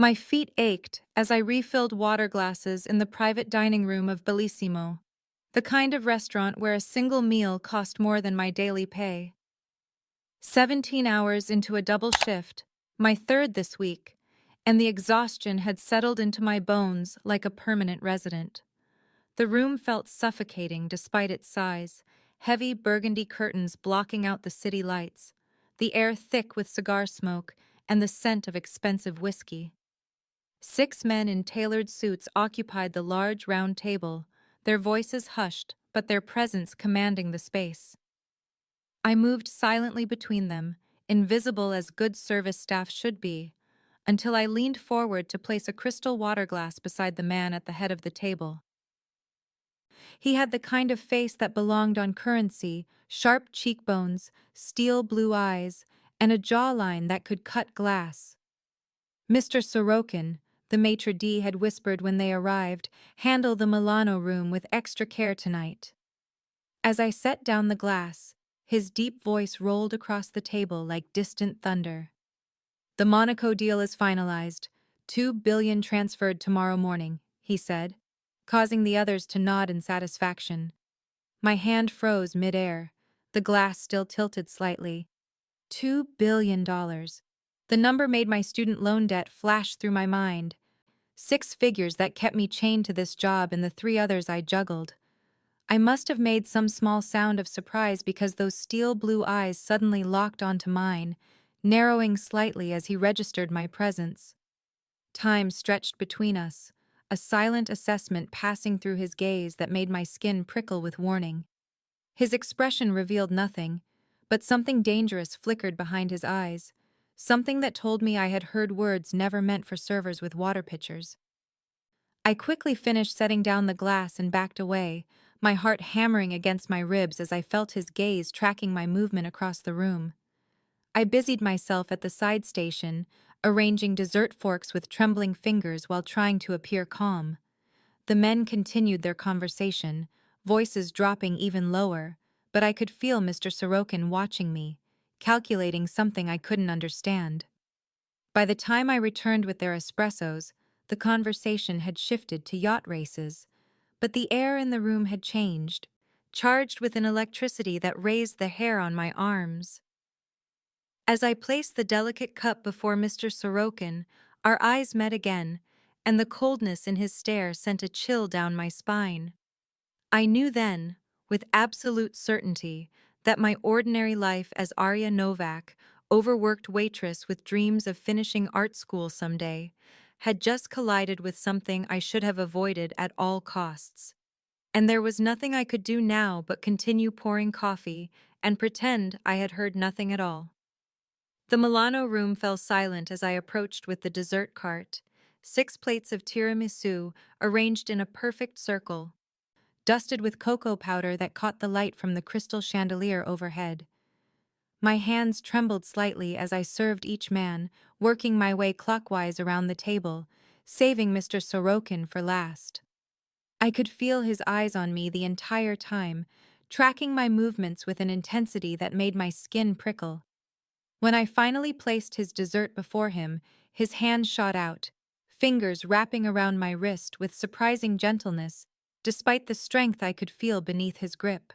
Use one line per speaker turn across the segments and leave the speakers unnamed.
My feet ached as I refilled water glasses in the private dining room of Bellissimo, the kind of restaurant where a single meal cost more than my daily pay. 17 hours into a double shift, my third this week, and the exhaustion had settled into my bones like a permanent resident. The room felt suffocating despite its size, heavy burgundy curtains blocking out the city lights, the air thick with cigar smoke and the scent of expensive whiskey. 6 men in tailored suits occupied the large round table, their voices hushed, but their presence commanding the space. I moved silently between them, invisible as good service staff should be, until I leaned forward to place a crystal water glass beside the man at the head of the table. He had the kind of face that belonged on currency, sharp cheekbones, steel blue eyes, and a jawline that could cut glass. Mr. Sorokin, the maitre d' had whispered when they arrived, handle the Milano room with extra care tonight. As I set down the glass, his deep voice rolled across the table like distant thunder. The Monaco deal is finalized, 2 billion transferred tomorrow morning, he said, causing the others to nod in satisfaction. My hand froze mid-air, the glass still tilted slightly. $2 billion. The number made my student loan debt flash through my mind. 6 figures that kept me chained to this job and the 3 others I juggled. I must have made some small sound of surprise because those steel blue eyes suddenly locked onto mine, narrowing slightly as he registered my presence. Time stretched between us, a silent assessment passing through his gaze that made my skin prickle with warning. His expression revealed nothing, but something dangerous flickered behind his eyes, something that told me I had heard words never meant for servers with water pitchers. I quickly finished setting down the glass and backed away, my heart hammering against my ribs as I felt his gaze tracking my movement across the room. I busied myself at the side station, arranging dessert forks with trembling fingers while trying to appear calm. The men continued their conversation, voices dropping even lower, but I could feel Mr. Sorokin watching me, calculating something I couldn't understand. By the time I returned with their espressos, the conversation had shifted to yacht races, but the air in the room had changed, charged with an electricity that raised the hair on my arms. As I placed the delicate cup before Mr. Sorokin, our eyes met again, and the coldness in his stare sent a chill down my spine. I knew then, with absolute certainty, that my ordinary life as Aria Novak, overworked waitress with dreams of finishing art school someday, had just collided with something I should have avoided at all costs. And there was nothing I could do now but continue pouring coffee and pretend I had heard nothing at all. The Milano room fell silent as I approached with the dessert cart, 6 plates of tiramisu arranged in a perfect circle, dusted with cocoa powder that caught the light from the crystal chandelier overhead. My hands trembled slightly as I served each man, working my way clockwise around the table, saving Mr. Sorokin for last. I could feel his eyes on me the entire time, tracking my movements with an intensity that made my skin prickle. When I finally placed his dessert before him, his hand shot out, fingers wrapping around my wrist with surprising gentleness, despite the strength I could feel beneath his grip.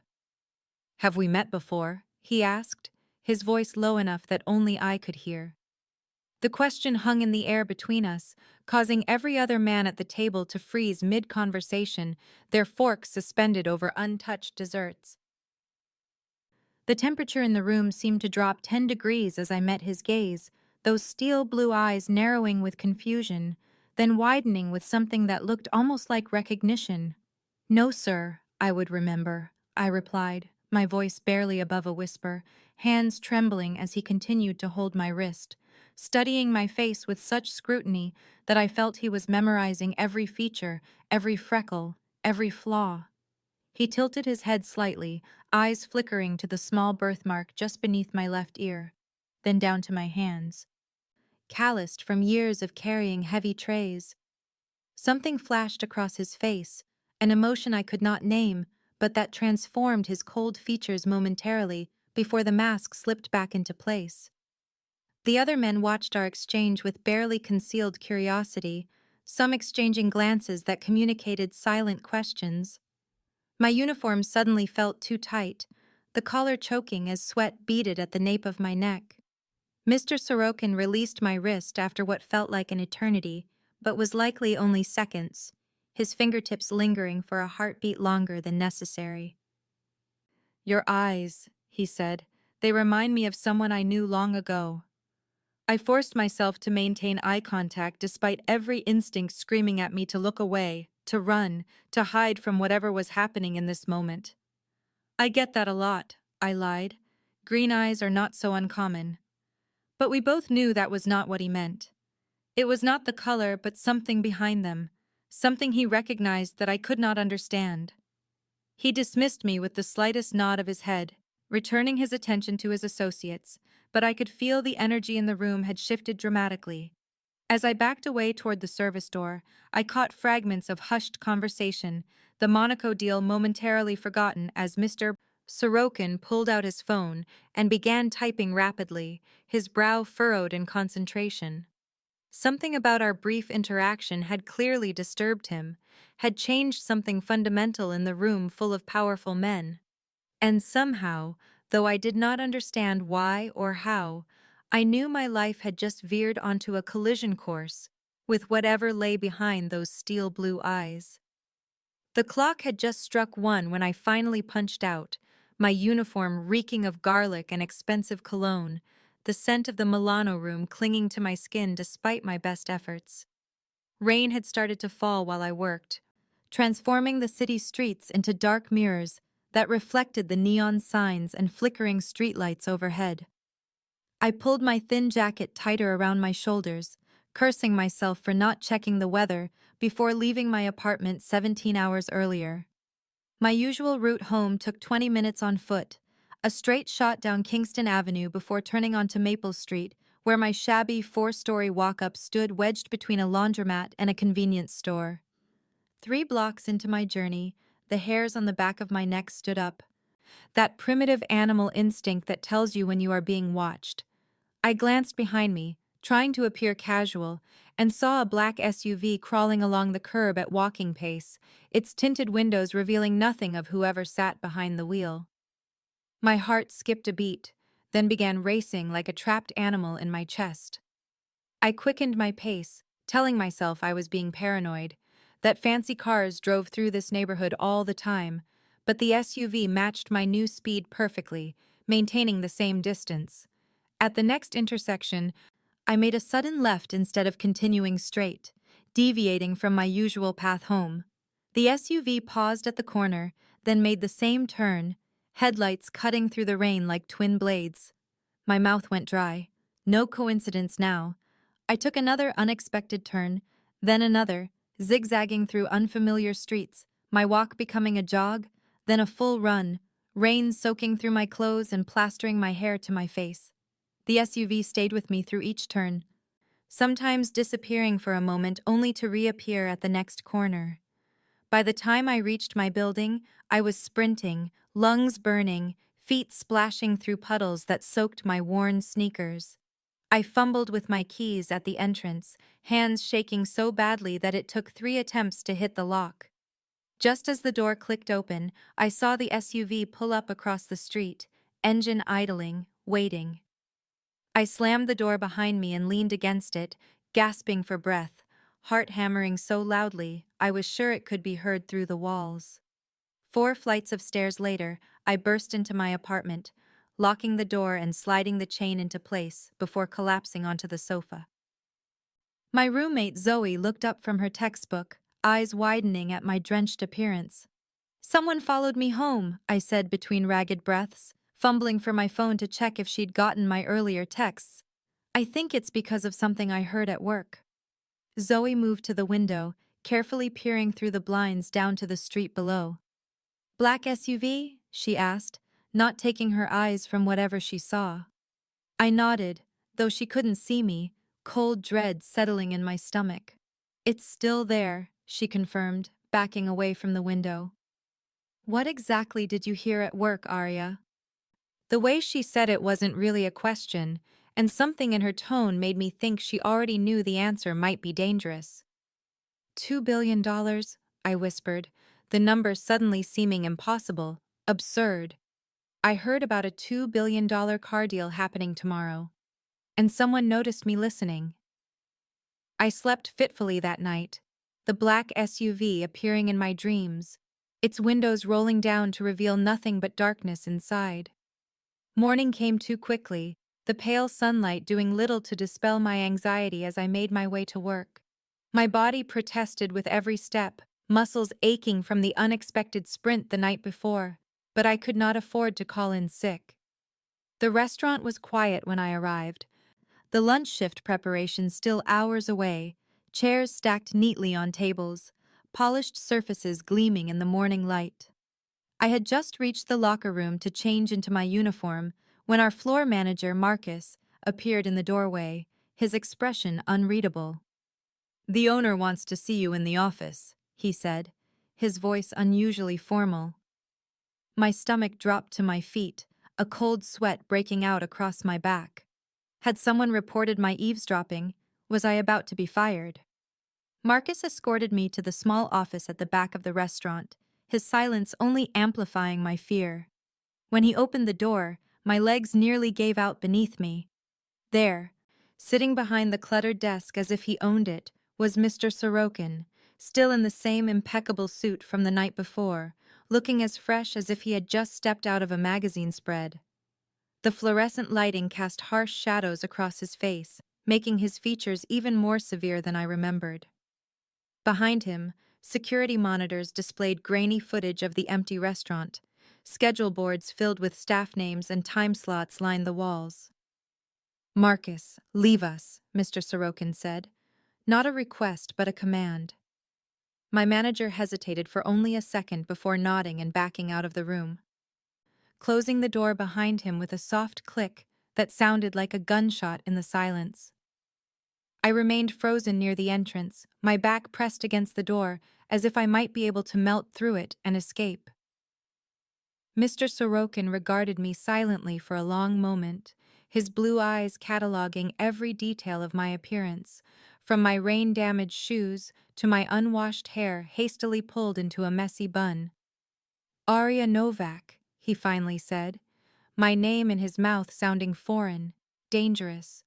"Have we met before?" he asked, his voice low enough that only I could hear. The question hung in the air between us, causing every other man at the table to freeze mid-conversation, their forks suspended over untouched desserts. The temperature in the room seemed to drop 10 degrees as I met his gaze, those steel blue eyes narrowing with confusion, then widening with something that looked almost like recognition. "No, sir, I would remember," I replied, my voice barely above a whisper, hands trembling as he continued to hold my wrist, studying my face with such scrutiny that I felt he was memorizing every feature, every freckle, every flaw. He tilted his head slightly, eyes flickering to the small birthmark just beneath my left ear, then down to my hands, calloused from years of carrying heavy trays. Something flashed across his face, an emotion I could not name, but that transformed his cold features momentarily before the mask slipped back into place. The other men watched our exchange with barely concealed curiosity, some exchanging glances that communicated silent questions. My uniform suddenly felt too tight, the collar choking as sweat beaded at the nape of my neck. Mr. Sorokin released my wrist after what felt like an eternity, but was likely only seconds, his fingertips lingering for a heartbeat longer than necessary. "Your eyes," he said, "they remind me of someone I knew long ago." I forced myself to maintain eye contact despite every instinct screaming at me to look away, to run, to hide from whatever was happening in this moment. "I get that a lot," I lied. "Green eyes are not so uncommon." But we both knew that was not what he meant. It was not the color, but something behind them, something he recognized that I could not understand. He dismissed me with the slightest nod of his head, returning his attention to his associates, but I could feel the energy in the room had shifted dramatically. As I backed away toward the service door, I caught fragments of hushed conversation, the Monaco deal momentarily forgotten as Mr. Sorokin pulled out his phone and began typing rapidly, his brow furrowed in concentration. Something about our brief interaction had clearly disturbed him, had changed something fundamental in the room full of powerful men. And somehow, though I did not understand why or how, I knew my life had just veered onto a collision course with whatever lay behind those steel blue eyes. The clock had just struck 1 when I finally punched out, my uniform reeking of garlic and expensive cologne, the scent of the Milano room clinging to my skin despite my best efforts. Rain had started to fall while I worked, transforming the city streets into dark mirrors that reflected the neon signs and flickering streetlights overhead. I pulled my thin jacket tighter around my shoulders, cursing myself for not checking the weather before leaving my apartment 17 hours earlier. My usual route home took 20 minutes on foot, a straight shot down Kingston Avenue before turning onto Maple Street, where my shabby 4-story walk-up stood wedged between a laundromat and a convenience store. 3 blocks into my journey, the hairs on the back of my neck stood up. That primitive animal instinct that tells you when you are being watched. I glanced behind me, trying to appear casual, and saw a black SUV crawling along the curb at walking pace, its tinted windows revealing nothing of whoever sat behind the wheel. My heart skipped a beat, then began racing like a trapped animal in my chest. I quickened my pace, telling myself I was being paranoid, that fancy cars drove through this neighborhood all the time, but the SUV matched my new speed perfectly, maintaining the same distance. At the next intersection, I made a sudden left instead of continuing straight, deviating from my usual path home. The SUV paused at the corner, then made the same turn, headlights cutting through the rain like twin blades. My mouth went dry. No coincidence now. I took another unexpected turn, then another, zigzagging through unfamiliar streets, my walk becoming a jog, then a full run, rain soaking through my clothes and plastering my hair to my face. The SUV stayed with me through each turn, sometimes disappearing for a moment only to reappear at the next corner. By the time I reached my building, I was sprinting, lungs burning, feet splashing through puddles that soaked my worn sneakers. I fumbled with my keys at the entrance, hands shaking so badly that it took 3 attempts to hit the lock. Just as the door clicked open, I saw the SUV pull up across the street, engine idling, waiting. I slammed the door behind me and leaned against it, gasping for breath, heart hammering so loudly I was sure it could be heard through the walls. 4 flights of stairs later, I burst into my apartment, locking the door and sliding the chain into place before collapsing onto the sofa. My roommate Zoe looked up from her textbook, eyes widening at my drenched appearance. "Someone followed me home," I said between ragged breaths, fumbling for my phone to check if she'd gotten my earlier texts. "I think it's because of something I heard at work." Zoe moved to the window, carefully peering through the blinds down to the street below. "Black SUV?" she asked, not taking her eyes from whatever she saw. I nodded, though she couldn't see me, cold dread settling in my stomach. "It's still there," she confirmed, backing away from the window. "What exactly did you hear at work, Aria?" The way she said it wasn't really a question, and something in her tone made me think she already knew the answer might be dangerous. $2 billion, I whispered, the number suddenly seeming impossible, absurd. I heard about a $2 billion car deal happening tomorrow, and someone noticed me listening. I slept fitfully that night, the black SUV appearing in my dreams, its windows rolling down to reveal nothing but darkness inside. Morning came too quickly, the pale sunlight doing little to dispel my anxiety as I made my way to work. My body protested with every step, muscles aching from the unexpected sprint the night before, but I could not afford to call in sick. The restaurant was quiet when I arrived, the lunch shift preparation still hours away, chairs stacked neatly on tables, polished surfaces gleaming in the morning light. I had just reached the locker room to change into my uniform when our floor manager, Marcus, appeared in the doorway, his expression unreadable. "The owner wants to see you in the office," he said, his voice unusually formal. My stomach dropped to my feet, a cold sweat breaking out across my back. Had someone reported my eavesdropping? Was I about to be fired? Marcus escorted me to the small office at the back of the restaurant, his silence only amplifying my fear. When he opened the door, my legs nearly gave out beneath me. There, sitting behind the cluttered desk as if he owned it, was Mr. Sorokin, still in the same impeccable suit from the night before, looking as fresh as if he had just stepped out of a magazine spread. The fluorescent lighting cast harsh shadows across his face, making his features even more severe than I remembered. Behind him, security monitors displayed grainy footage of the empty restaurant. Schedule boards filled with staff names and time slots lined the walls. "Marcus, leave us," Mr. Sorokin said. Not a request, but a command. My manager hesitated for only a second before nodding and backing out of the room, closing the door behind him with a soft click that sounded like a gunshot in the silence. I remained frozen near the entrance, my back pressed against the door, as if I might be able to melt through it and escape. Mr. Sorokin regarded me silently for a long moment, his blue eyes cataloging every detail of my appearance, from my rain-damaged shoes to my unwashed hair hastily pulled into a messy bun. "Aria Novak," he finally said, my name in his mouth sounding foreign, dangerous.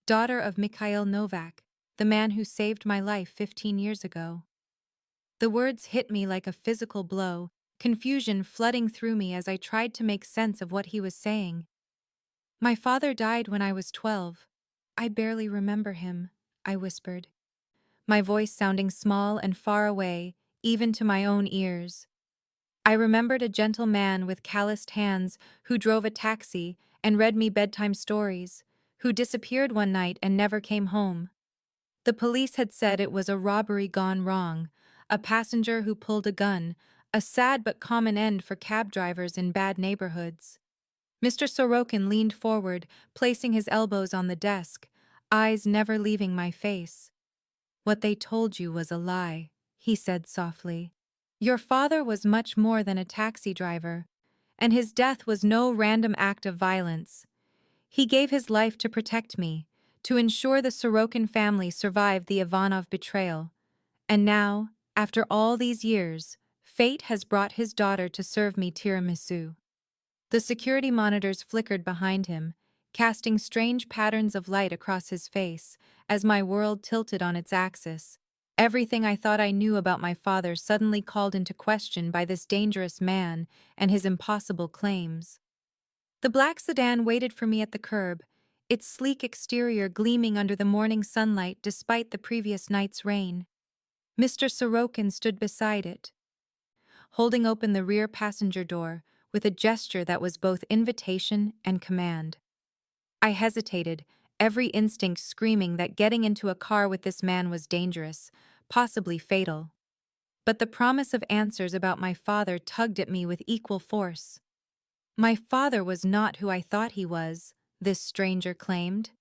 "Daughter of Mikhail Novak, the man who saved my life 15 years ago." The words hit me like a physical blow, confusion flooding through me as I tried to make sense of what he was saying. "My father died when I was 12. I barely remember him," I whispered, my voice sounding small and far away, even to my own ears. I remembered a gentle man with calloused hands who drove a taxi and read me bedtime stories, who disappeared one night and never came home. The police had said it was a robbery gone wrong, a passenger who pulled a gun, a sad but common end for cab drivers in bad neighborhoods. Mr. Sorokin leaned forward, placing his elbows on the desk, eyes never leaving my face. "What they told you was a lie," he said softly. "Your father was much more than a taxi driver, and his death was no random act of violence. He gave his life to protect me, to ensure the Sorokin family survived the Ivanov betrayal. And now, after all these years, fate has brought his daughter to serve me tiramisu." The security monitors flickered behind him, casting strange patterns of light across his face as my world tilted on its axis. Everything I thought I knew about my father suddenly called into question by this dangerous man and his impossible claims. The black sedan waited for me at the curb, its sleek exterior gleaming under the morning sunlight despite the previous night's rain. Mr. Sorokin stood beside it, holding open the rear passenger door with a gesture that was both invitation and command. I hesitated, every instinct screaming that getting into a car with this man was dangerous, possibly fatal. But the promise of answers about my father tugged at me with equal force. My father was not who I thought he was, this stranger claimed.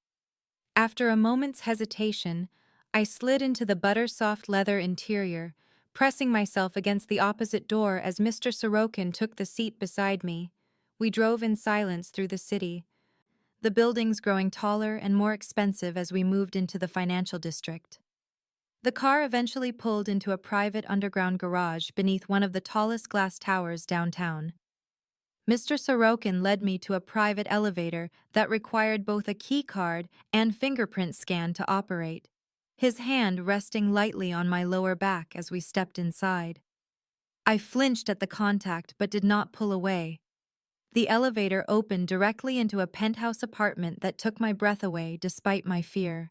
After a moment's hesitation, I slid into the butter-soft leather interior, pressing myself against the opposite door as Mr. Sorokin took the seat beside me. We drove in silence through the city, the buildings growing taller and more expensive as we moved into the financial district. The car eventually pulled into a private underground garage beneath one of the tallest glass towers downtown. Mr. Sorokin led me to a private elevator that required both a key card and fingerprint scan to operate, his hand resting lightly on my lower back as we stepped inside. I flinched at the contact but did not pull away. The elevator opened directly into a penthouse apartment that took my breath away despite my fear.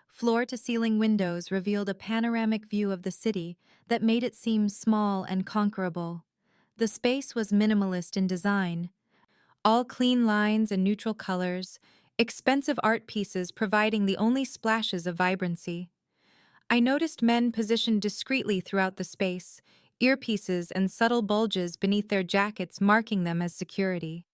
Floor-to-ceiling windows revealed a panoramic view of the city that made it seem small and conquerable. The space was minimalist in design, all clean lines and neutral colors, expensive art pieces providing the only splashes of vibrancy. I noticed men positioned discreetly throughout the space, earpieces and subtle bulges beneath their jackets marking them as security.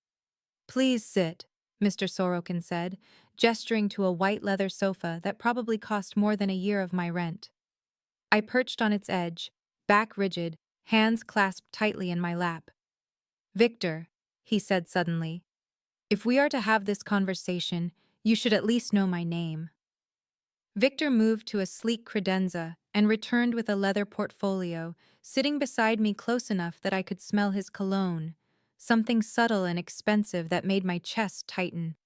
"Please sit," Mr. Sorokin said, gesturing to a white leather sofa that probably cost more than a year of my rent. I perched on its edge, back rigid, hands clasped tightly in my lap. "Viktor," he said suddenly, "if we are to have this conversation, you should at least know my name." Viktor moved to a sleek credenza and returned with a leather portfolio, sitting beside me close enough that I could smell his cologne, something subtle and expensive that made my chest tighten.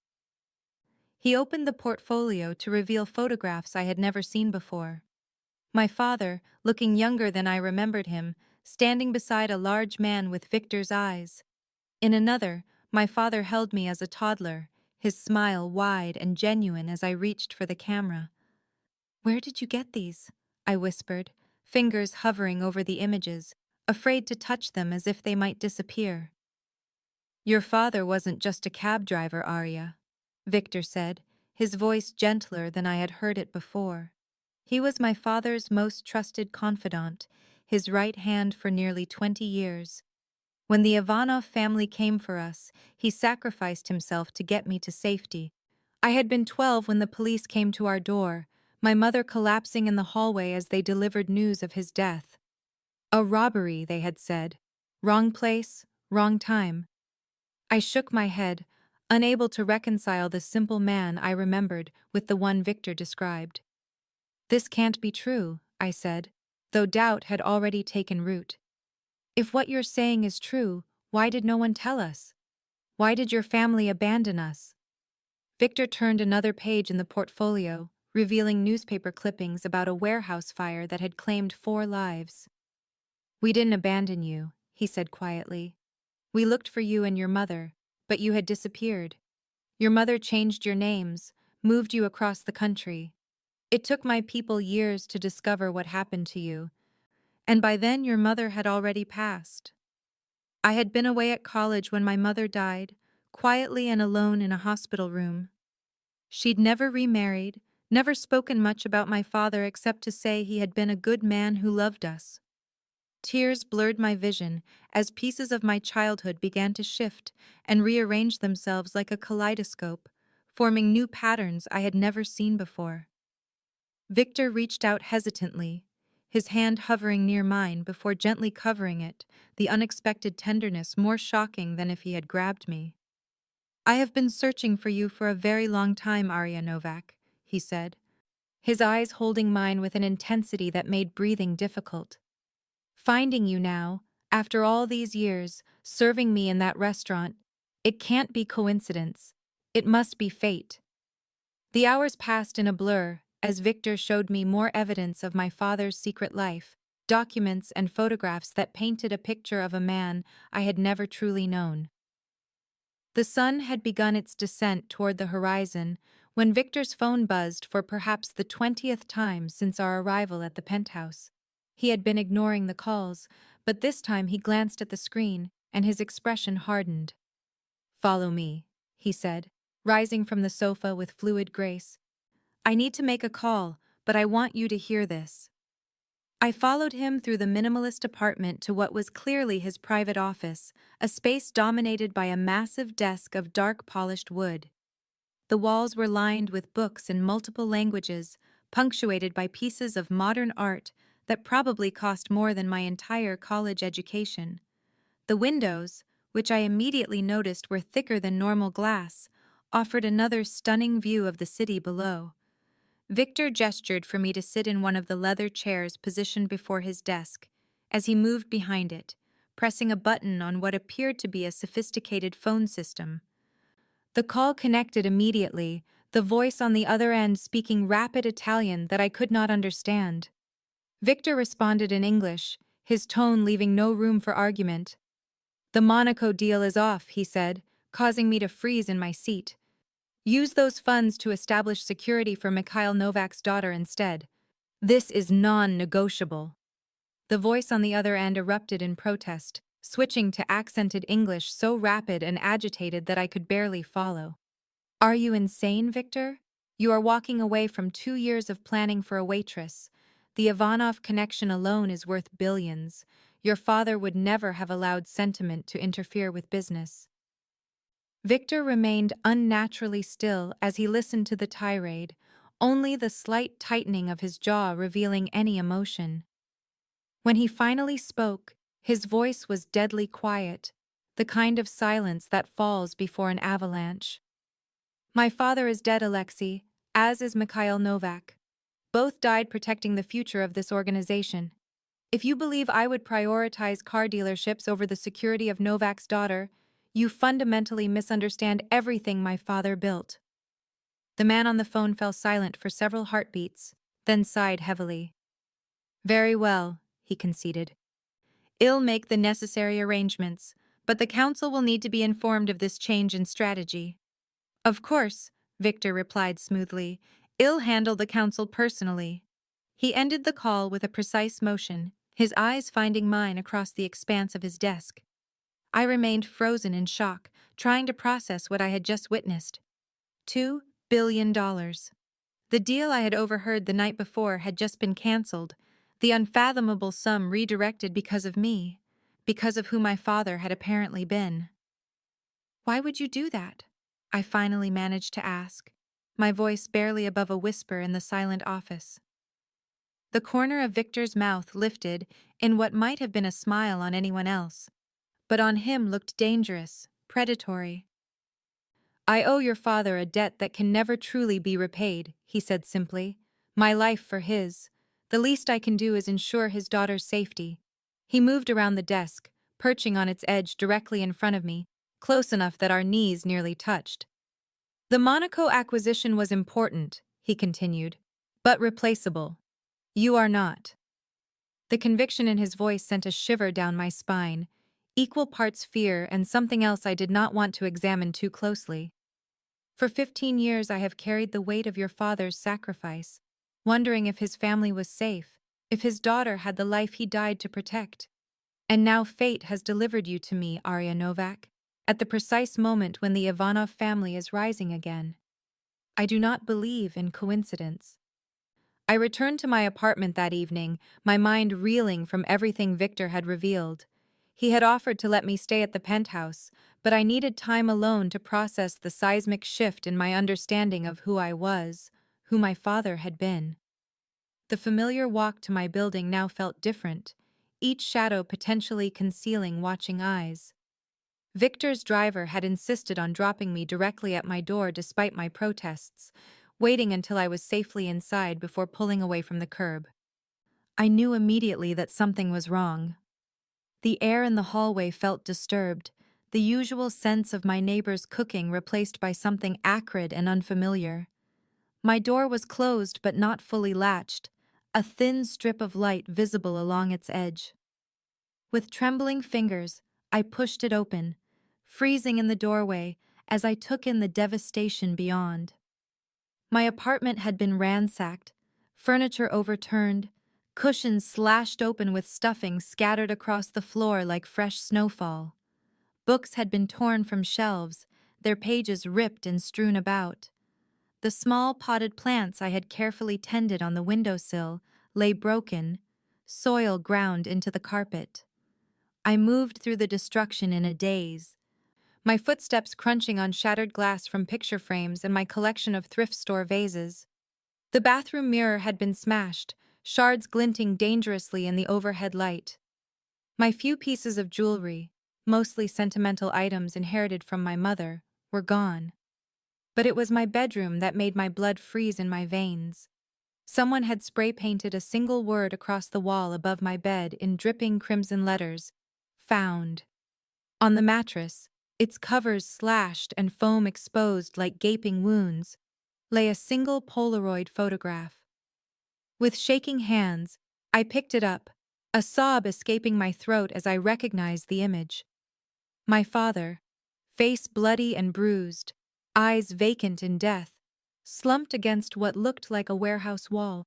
He opened the portfolio to reveal photographs I had never seen before. My father, looking younger than I remembered him, standing beside a large man with Viktor's eyes. In another, my father held me as a toddler, his smile wide and genuine as I reached for the camera. "Where did you get these?" I whispered, fingers hovering over the images, afraid to touch them as if they might disappear. "Your father wasn't just a cab driver, Aria," Viktor said, his voice gentler than I had heard it before. "He was my father's most trusted confidant, his right hand for nearly 20 years. When the Ivanov family came for us, he sacrificed himself to get me to safety. I had been 12 when the police came to our door, my mother collapsing in the hallway as they delivered news of his death. A robbery, they had said. Wrong place, wrong time." I shook my head, unable to reconcile the simple man I remembered with the one Viktor described. "This can't be true," I said, though doubt had already taken root. "If what you're saying is true, why did no one tell us? Why did your family abandon us?" Viktor turned another page in the portfolio, revealing newspaper clippings about a warehouse fire that had claimed 4 lives. "We didn't abandon you," he said quietly. "We looked for you and your mother, but you had disappeared. Your mother changed your names, moved you across the country. It took my people years to discover what happened to you, and by then your mother had already passed. I had been away at college when my mother died, quietly and alone in a hospital room. She'd never remarried, never spoken much about my father except to say he had been a good man who loved us." Tears blurred my vision as pieces of my childhood began to shift and rearrange themselves like a kaleidoscope, forming new patterns I had never seen before. Viktor reached out hesitantly, his hand hovering near mine before gently covering it, the unexpected tenderness more shocking than if he had grabbed me. "I have been searching for you for a very long time, Aria Novak," he said, his eyes holding mine with an intensity that made breathing difficult. "Finding you now, after all these years, serving me in that restaurant, it can't be coincidence. It must be fate." The hours passed in a blur as Viktor showed me more evidence of my father's secret life, documents and photographs that painted a picture of a man I had never truly known. The sun had begun its descent toward the horizon when Viktor's phone buzzed for perhaps the 20th time since our arrival at the penthouse. He had been ignoring the calls, but this time he glanced at the screen, and his expression hardened. "Follow me," he said, rising from the sofa with fluid grace. "I need to make a call, but I want you to hear this." I followed him through the minimalist apartment to what was clearly his private office, a space dominated by a massive desk of dark polished wood. The walls were lined with books in multiple languages, punctuated by pieces of modern art that probably cost more than my entire college education. The windows, which I immediately noticed were thicker than normal glass, offered another stunning view of the city below. Victor gestured for me to sit in one of the leather chairs positioned before his desk, as he moved behind it, pressing a button on what appeared to be a sophisticated phone system. The call connected immediately, the voice on the other end speaking rapid Italian that I could not understand. Victor responded in English, his tone leaving no room for argument. "The Monaco deal is off," he said, causing me to freeze in my seat. "Use those funds to establish security for Mikhail Novak's daughter instead. This is non-negotiable." The voice on the other end erupted in protest, switching to accented English so rapid and agitated that I could barely follow. "Are you insane, Victor? You are walking away from 2 years of planning for a waitress. The Ivanov connection alone is worth billions. Your father would never have allowed sentiment to interfere with business." Victor remained unnaturally still as he listened to the tirade, only the slight tightening of his jaw revealing any emotion. When he finally spoke, his voice was deadly quiet, the kind of silence that falls before an avalanche. "My father is dead, Alexei, as is Mikhail Novak. Both died protecting the future of this organization. If you believe I would prioritize car dealerships over the security of Novak's daughter, you fundamentally misunderstand everything my father built." The man on the phone fell silent for several heartbeats, then sighed heavily. "Very well," he conceded. "I'll make the necessary arrangements, but the council will need to be informed of this change in strategy." "Of course," Victor replied smoothly. "I'll handle the council personally." He ended the call with a precise motion, his eyes finding mine across the expanse of his desk. I remained frozen in shock, trying to process what I had just witnessed. $2 billion. The deal I had overheard the night before had just been cancelled, the unfathomable sum redirected because of me, because of who my father had apparently been. "Why would you do that?" I finally managed to ask, my voice barely above a whisper in the silent office. The corner of Victor's mouth lifted in what might have been a smile on anyone else, but on him looked dangerous, predatory. "I owe your father a debt that can never truly be repaid," he said simply. "My life for his. The least I can do is ensure his daughter's safety." He moved around the desk, perching on its edge directly in front of me, close enough that our knees nearly touched. "The Monaco acquisition was important," he continued, "but replaceable. You are not." The conviction in his voice sent a shiver down my spine, equal parts fear and something else I did not want to examine too closely. "For 15 years I have carried the weight of your father's sacrifice, wondering if his family was safe, if his daughter had the life he died to protect. And now fate has delivered you to me, Aria Novak, at the precise moment when the Ivanov family is rising again. I do not believe in coincidence." I returned to my apartment that evening, my mind reeling from everything Victor had revealed. He had offered to let me stay at the penthouse, but I needed time alone to process the seismic shift in my understanding of who I was, who my father had been. The familiar walk to my building now felt different, each shadow potentially concealing watching eyes. Victor's driver had insisted on dropping me directly at my door despite my protests, waiting until I was safely inside before pulling away from the curb. I knew immediately that something was wrong. The air in the hallway felt disturbed, the usual sense of my neighbor's cooking replaced by something acrid and unfamiliar. My door was closed but not fully latched, a thin strip of light visible along its edge. With trembling fingers, I pushed it open, freezing in the doorway as I took in the devastation beyond. My apartment had been ransacked, furniture overturned, cushions slashed open with stuffing scattered across the floor like fresh snowfall. Books had been torn from shelves, their pages ripped and strewn about. The small potted plants I had carefully tended on the windowsill lay broken, soil ground into the carpet. I moved through the destruction in a daze, my footsteps crunching on shattered glass from picture frames and my collection of thrift store vases. The bathroom mirror had been smashed, shards glinting dangerously in the overhead light. My few pieces of jewelry, mostly sentimental items inherited from my mother, were gone. But it was my bedroom that made my blood freeze in my veins. Someone had spray-painted a single word across the wall above my bed in dripping crimson letters. Found. On the mattress, its covers slashed and foam exposed like gaping wounds, lay a single Polaroid photograph. With shaking hands, I picked it up, a sob escaping my throat as I recognized the image. My father, face bloody and bruised, eyes vacant in death, slumped against what looked like a warehouse wall.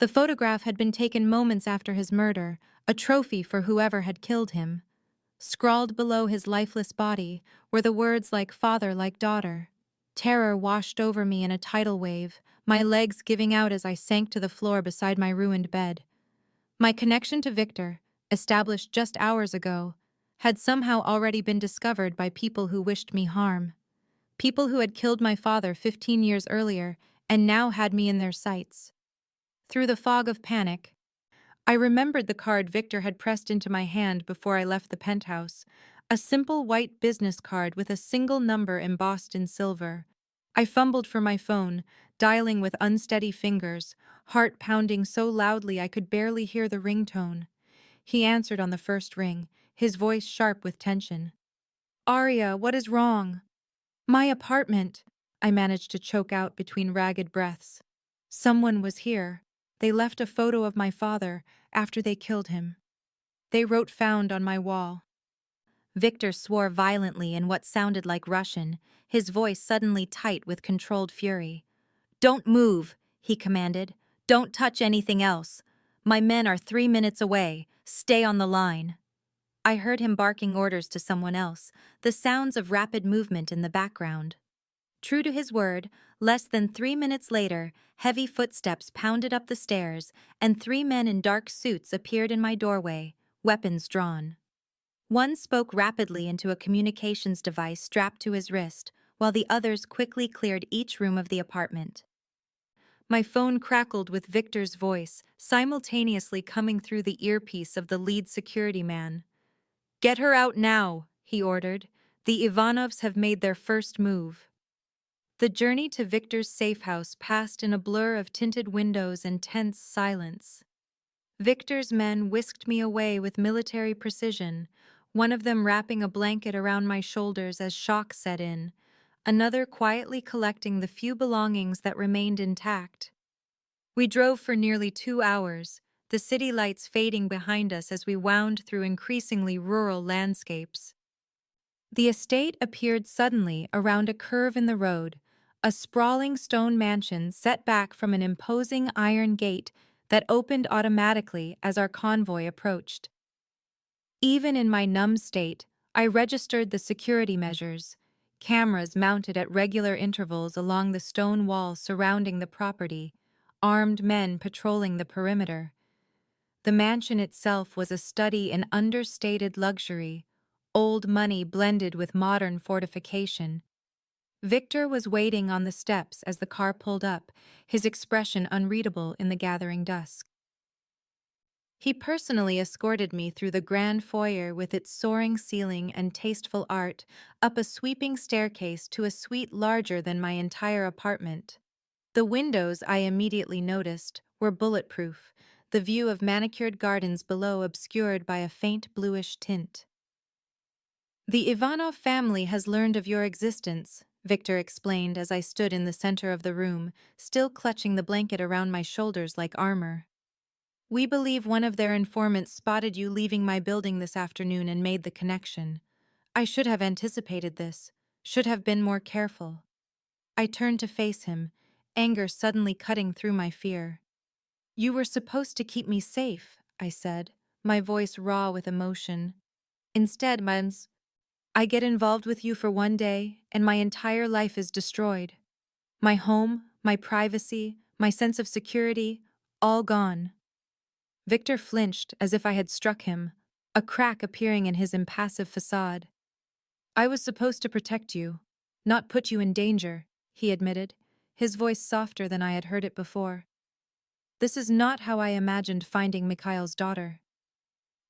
The photograph had been taken moments after his murder, a trophy for whoever had killed him. Scrawled below his lifeless body were the words like father, like daughter. Terror washed over me in a tidal wave, my legs giving out as I sank to the floor beside my ruined bed. My connection to Viktor, established just hours ago, had somehow already been discovered by people who wished me harm. People who had killed my father 15 years earlier and now had me in their sights. Through the fog of panic, I remembered the card Viktor had pressed into my hand before I left the penthouse, a simple white business card with a single number embossed in silver. I fumbled for my phone, dialing with unsteady fingers, heart pounding so loudly I could barely hear the ringtone. He answered on the first ring, his voice sharp with tension. "Aria, what is wrong?" "My apartment," I managed to choke out between ragged breaths. "Someone was here. They left a photo of my father after they killed him. They wrote found on my wall." Viktor swore violently in what sounded like Russian, his voice suddenly tight with controlled fury. "Don't move," he commanded. "Don't touch anything else. My men are 3 minutes away. Stay on the line." I heard him barking orders to someone else, the sounds of rapid movement in the background. True to his word, less than 3 minutes later, heavy footsteps pounded up the stairs, and 3 men in dark suits appeared in my doorway, weapons drawn. One spoke rapidly into a communications device strapped to his wrist, while the others quickly cleared each room of the apartment. My phone crackled with Viktor's voice, simultaneously coming through the earpiece of the lead security man. "Get her out now," he ordered. "The Ivanovs have made their first move." The journey to Viktor's safe house passed in a blur of tinted windows and tense silence. Viktor's men whisked me away with military precision, one of them wrapping a blanket around my shoulders as shock set in, another quietly collecting the few belongings that remained intact. We drove for nearly 2 hours, the city lights fading behind us as we wound through increasingly rural landscapes. The estate appeared suddenly around a curve in the road, a sprawling stone mansion set back from an imposing iron gate that opened automatically as our convoy approached. Even in my numb state, I registered the security measures, cameras mounted at regular intervals along the stone wall surrounding the property, armed men patrolling the perimeter. The mansion itself was a study in understated luxury, old money blended with modern fortification. Viktor was waiting on the steps as the car pulled up, his expression unreadable in the gathering dusk. He personally escorted me through the grand foyer with its soaring ceiling and tasteful art, up a sweeping staircase to a suite larger than my entire apartment. The windows, I immediately noticed, were bulletproof, the view of manicured gardens below obscured by a faint bluish tint. "The Ivanov family has learned of your existence," Viktor explained as I stood in the center of the room, still clutching the blanket around my shoulders like armor. "We believe one of their informants spotted you leaving my building this afternoon and made the connection. I should have anticipated this, should have been more careful." I turned to face him, anger suddenly cutting through my fear. "You were supposed to keep me safe," I said, my voice raw with emotion. "Instead, I get involved with you for one day, and my entire life is destroyed. My home, my privacy, my sense of security, all gone." Viktor flinched as if I had struck him, a crack appearing in his impassive facade. "I was supposed to protect you, not put you in danger," he admitted, his voice softer than I had heard it before. "This is not how I imagined finding Mikhail's daughter."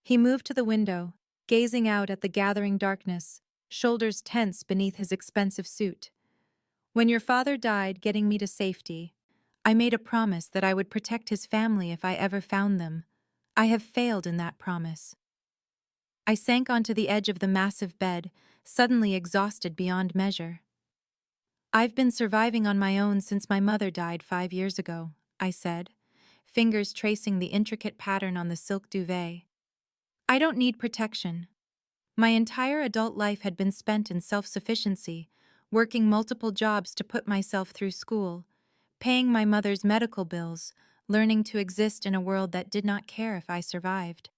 He moved to the window, gazing out at the gathering darkness, shoulders tense beneath his expensive suit. When your father died getting me to safety, I made a promise that I would protect his family if I ever found them. I have failed in that promise. I sank onto the edge of the massive bed, suddenly exhausted beyond measure. I've been surviving on my own since my mother died 5 years ago, I said, fingers tracing the intricate pattern on the silk duvet. I don't need protection. My entire adult life had been spent in self-sufficiency, working multiple jobs to put myself through school, paying my mother's medical bills, learning to exist in a world that did not care if I survived.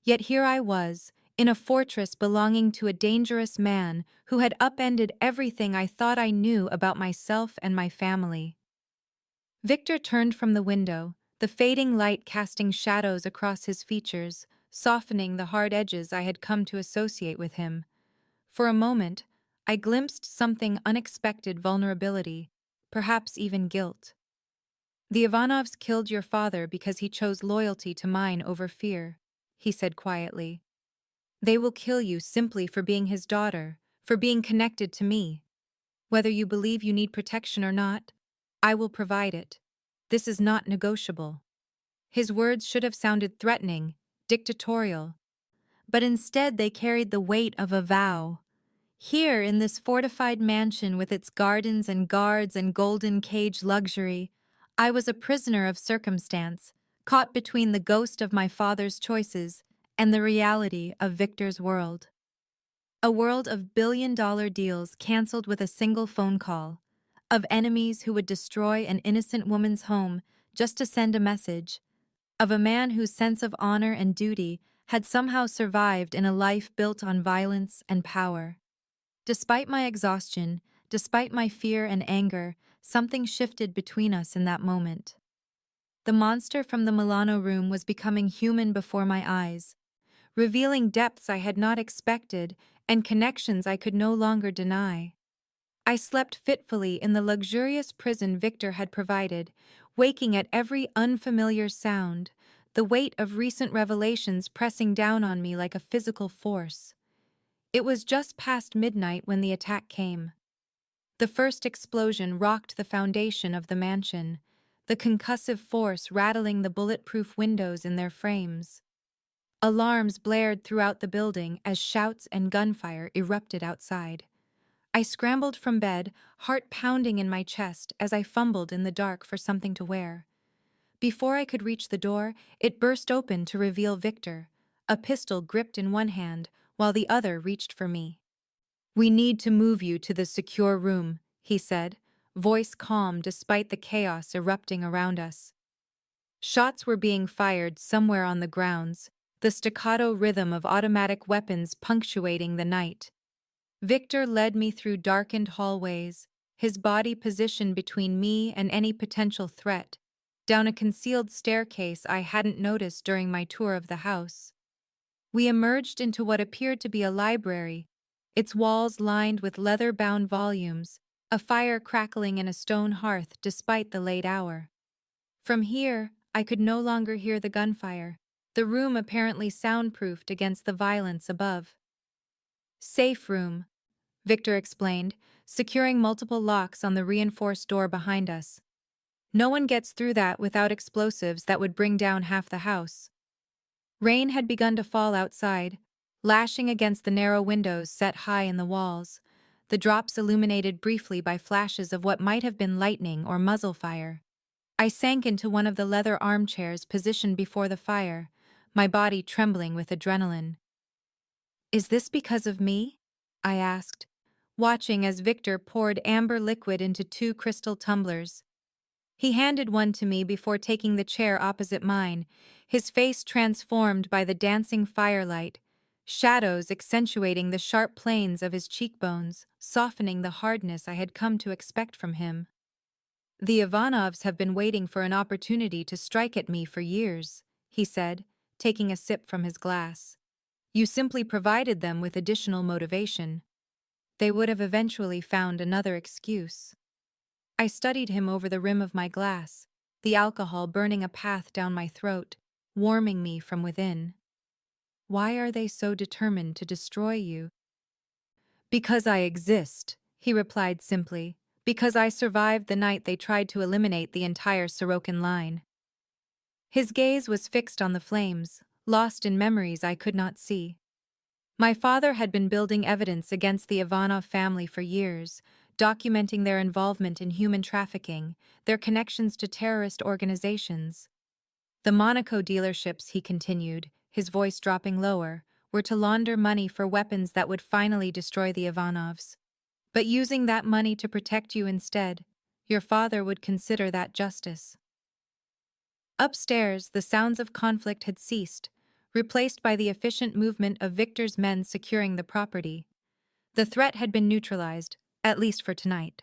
Yet here I was, in a fortress belonging to a dangerous man who had upended everything I thought I knew about myself and my family. Viktor turned from the window, the fading light casting shadows across his features, softening the hard edges I had come to associate with him. For a moment, I glimpsed something unexpected: vulnerability, perhaps even guilt. The Ivanovs killed your father because he chose loyalty to mine over fear, he said quietly. They will kill you simply for being his daughter, for being connected to me. Whether you believe you need protection or not, I will provide it. This is not negotiable. His words should have sounded threatening, dictatorial, but instead they carried the weight of a vow. Here, in this fortified mansion with its gardens and guards and golden cage luxury, I was a prisoner of circumstance, caught between the ghost of my father's choices and the reality of Victor's world. A world of billion-dollar deals canceled with a single phone call, of enemies who would destroy an innocent woman's home just to send a message, of a man whose sense of honor and duty had somehow survived in a life built on violence and power. Despite my exhaustion, despite my fear and anger, something shifted between us in that moment. The monster from the Milano room was becoming human before my eyes, revealing depths I had not expected and connections I could no longer deny. I slept fitfully in the luxurious prison Victor had provided, waking at every unfamiliar sound, the weight of recent revelations pressing down on me like a physical force. It was just past midnight when the attack came. The first explosion rocked the foundation of the mansion, the concussive force rattling the bulletproof windows in their frames. Alarms blared throughout the building as shouts and gunfire erupted outside. I scrambled from bed, heart pounding in my chest as I fumbled in the dark for something to wear. Before I could reach the door, it burst open to reveal Victor, a pistol gripped in one hand while the other reached for me. "We need to move you to the secure room," he said, voice calm despite the chaos erupting around us. Shots were being fired somewhere on the grounds, the staccato rhythm of automatic weapons punctuating the night. Victor led me through darkened hallways, his body positioned between me and any potential threat, down a concealed staircase I hadn't noticed during my tour of the house. We emerged into what appeared to be a library, its walls lined with leather-bound volumes, a fire crackling in a stone hearth despite the late hour. From here, I could no longer hear the gunfire, the room apparently soundproofed against the violence above. "Safe room," Victor explained, securing multiple locks on the reinforced door behind us. "No one gets through that without explosives that would bring down half the house." Rain had begun to fall outside, lashing against the narrow windows set high in the walls, the drops illuminated briefly by flashes of what might have been lightning or muzzle fire. I sank into one of the leather armchairs positioned before the fire, my body trembling with adrenaline. "Is this because of me?" I asked, watching as Victor poured amber liquid into 2 crystal tumblers. He handed one to me before taking the chair opposite mine, his face transformed by the dancing firelight, shadows accentuating the sharp planes of his cheekbones, softening the hardness I had come to expect from him. "The Ivanovs have been waiting for an opportunity to strike at me for years," he said, taking a sip from his glass. "You simply provided them with additional motivation. They would have eventually found another excuse." I studied him over the rim of my glass, the alcohol burning a path down my throat, warming me from within. "Why are they so determined to destroy you?" "Because I exist," he replied simply, Because I survived the night they tried to eliminate the entire Sorokin line. His gaze was fixed on the flames, lost in memories I could not see. My father had been building evidence against the Ivanov family for years, documenting their involvement in human trafficking, their connections to terrorist organizations. The Monaco dealerships, he continued, his voice dropping lower, were to launder money for weapons that would finally destroy the Ivanovs. But using that money to protect you instead, your father would consider that justice. Upstairs, the sounds of conflict had ceased, replaced by the efficient movement of Viktor's men securing the property. The threat had been neutralized, at least for tonight.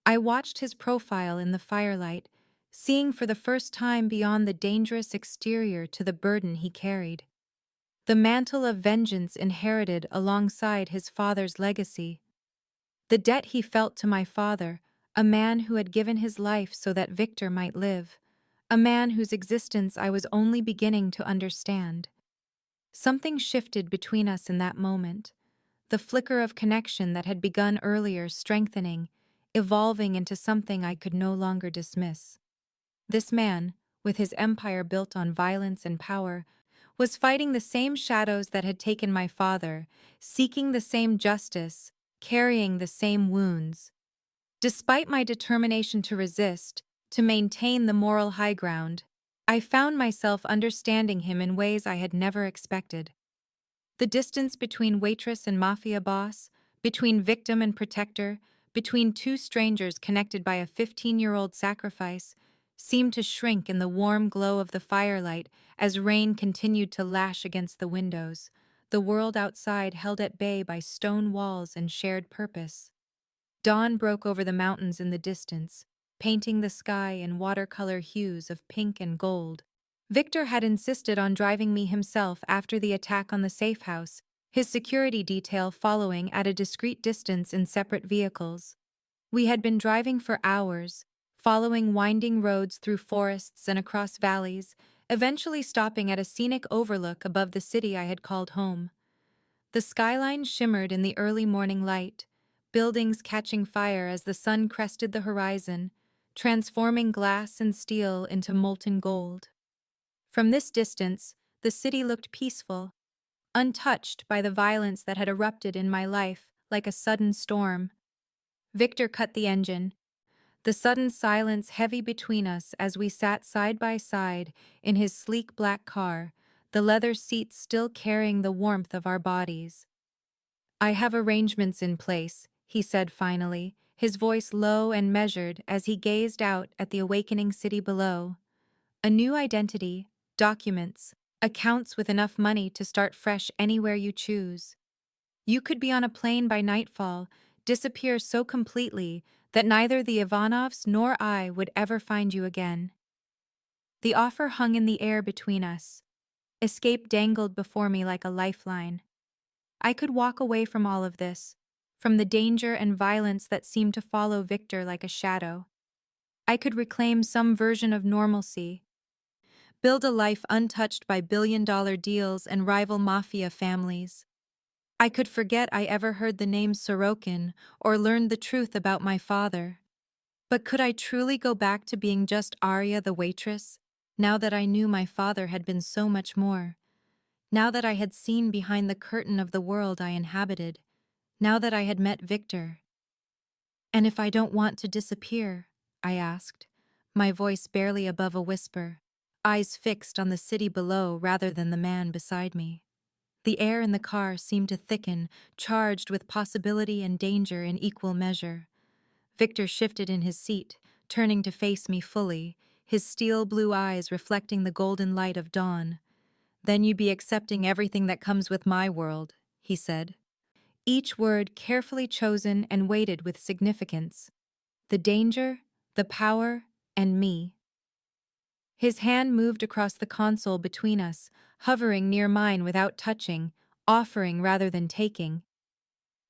I watched his profile in the firelight, seeing for the first time beyond the dangerous exterior to the burden he carried. The mantle of vengeance inherited alongside his father's legacy. The debt he felt to my father, a man who had given his life so that Viktor might live, a man whose existence I was only beginning to understand. Something shifted between us in that moment, the flicker of connection that had begun earlier strengthening, evolving into something I could no longer dismiss. This man, with his empire built on violence and power, was fighting the same shadows that had taken my father, seeking the same justice, carrying the same wounds. Despite my determination to resist, to maintain the moral high ground, I found myself understanding him in ways I had never expected. The distance between Waitress and Maffia boss, between victim and protector, between two strangers connected by a 15-year-old sacrifice, seemed to shrink in the warm glow of the firelight as rain continued to lash against the windows, the world outside held at bay by stone walls and shared purpose. Dawn broke over the mountains in the distance, painting the sky in watercolor hues of pink and gold. Viktor had insisted on driving me himself after the attack on the safe house, his security detail following at a discreet distance in separate vehicles. We had been driving for hours, following winding roads through forests and across valleys, eventually stopping at a scenic overlook above the city I had called home. The skyline shimmered in the early morning light, buildings catching fire as the sun crested the horizon, transforming glass and steel into molten gold. From this distance, the city looked peaceful, untouched by the violence that had erupted in my life like a sudden storm. Viktor cut the engine, the sudden silence heavy between us as we sat side by side in his sleek black car, the leather seats still carrying the warmth of our bodies. "I have arrangements in place," he said finally, his voice low and measured as he gazed out at the awakening city below. "A new identity, documents, accounts with enough money to start fresh anywhere you choose. You could be on a plane by nightfall, disappear so completely that neither the Ivanovs nor I would ever find you again." The offer hung in the air between us. Escape dangled before me like a lifeline. I could walk away from all of this, from the danger and violence that seemed to follow Viktor like a shadow. I could reclaim some version of normalcy, build a life untouched by billion-dollar deals and rival mafia families. I could forget I ever heard the name Sorokin or learned the truth about my father. But could I truly go back to being just Aria the waitress, now that I knew my father had been so much more? Now that I had seen behind the curtain of the world I inhabited, now that I had met Viktor. "And if I don't want to disappear?" I asked, my voice barely above a whisper, eyes fixed on the city below rather than the man beside me. The air in the car seemed to thicken, charged with possibility and danger in equal measure. Viktor shifted in his seat, turning to face me fully, his steel blue eyes reflecting the golden light of dawn. "Then you be accepting everything that comes with my world," he said. Each word carefully chosen and weighted with significance. The danger, the power, and me. His hand moved across the console between us, hovering near mine without touching, offering rather than taking.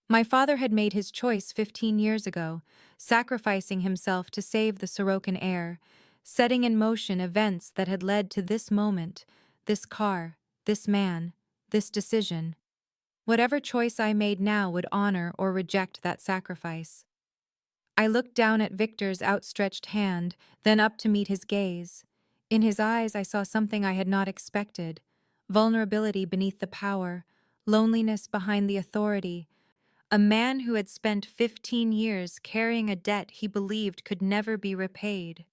My father had made his choice 15 years ago, sacrificing himself to save the Sorokin heir, setting in motion events that had led to this moment, this car, this man, this decision. Whatever choice I made now would honor or reject that sacrifice. I looked down at Victor's outstretched hand, then up to meet his gaze. In his eyes, I saw something I had not expected: vulnerability beneath the power, loneliness behind the authority. A man who had spent 15 years carrying a debt he believed could never be repaid.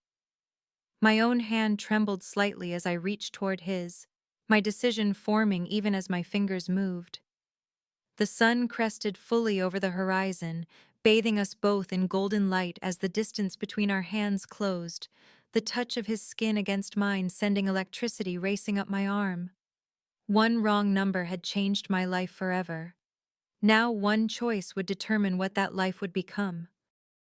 My own hand trembled slightly as I reached toward his, my decision forming even as my fingers moved. The sun crested fully over the horizon, bathing us both in golden light as the distance between our hands closed, the touch of his skin against mine sending electricity racing up my arm. One wrong number had changed my life forever. Now one choice would determine what that life would become.